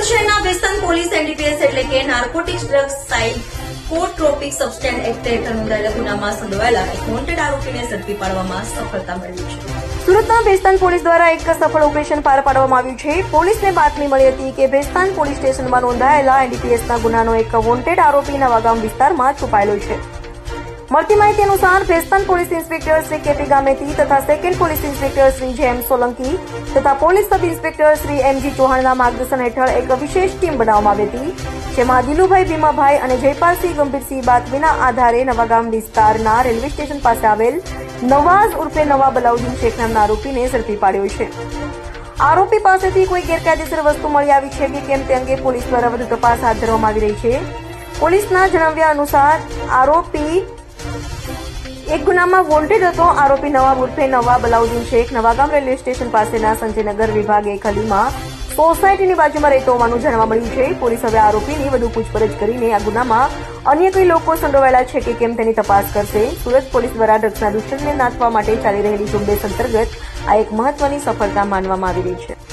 સુરત શહેરના western police NDPS એટલે કે નાર્કોટિક્સ ડ્રગ્સ સાઇકોટ્રોપિક સબસ્ટન્સ એક્ટ હેઠળ નોંધાયેલા ગુનામાં સંડોવાયેલા એક વોન્ટેડ આરોપીને ઝડપી પાડવામાં સફળતા મળી છે. સુરતના ભેસ્તાન પોલીસ દ્વારા એક સફળ ઓપરેશન પાર પાડવામાં આવ્યું છે. પોલીસને બાતમી મળી હતી કે ભેસ્તાન પોલીસ સ્ટેશનમાં નોંધાયેલા એનડીપીએસના ગુનાનો એક વોન્ટેડ આરોપી નવાગામ વિસ્તારમાં છુપાયેલો છે. મળતી માહિતી અનુસાર Bhestan police inspector Shri KP Gameti તથા second police inspector Shri JM Solanki તથા police sub inspector Shri MG ચૌહાણના માર્ગદર્શન હેઠળ એક વિશેષ ટીમ બનાવવામાં આવી હતી, જેમાં દિલુભાઈ ભીમાભાઈ અને જયપાલસિંહ ગંભીરસિંહ બાતમીના આધારે નવાગામ વિસ્તારના રેલવે સ્ટેશન પાસે આવેલ નવાઝ ઉર્ફે નવાબ અલાઉદ્દીન શેખ નામના આરોપીને ઝડપી પાડ્યો છે. આરોપી પાસેથી કોઈ ગેરકાયદેસર વસ્તુ મળી આવી છે કે કેમ તે અંગે પોલીસ દ્વારા વધુ તપાસ હાથ ધરવામાં આવી રહી છે. પોલીસના જણાવ્યા અનુસાર આરોપી એક ગુનામાં વોન્ટેડ હતો. આરોપી નવાબ ઉર્ફે નવાબ અલાઉદ્દીન શેખ નવાગામ રેલવે સ્ટેશન પાસેના સંજયનગર વિભાગ ખલીમાં સોસાયટીની બાજુમાં રહેતો હોવાનું જાણવા મળ્યું છે. પોલીસ હવે આરોપીની વધુ પૂછપરછ કરીને આ ગુનામાં અન્ય કોઈ લોકો સંડોવાયેલા છે કે કેમ તેની તપાસ કરશે. સુરત પોલીસ દ્વારા ડ્રગ્સના દૂષણને નાથવા માટે ચાલી રહેલી ઝુંબેશ અંતર્ગત આ એક મહત્વની સફળતા માનવામાં આવી રહી છે.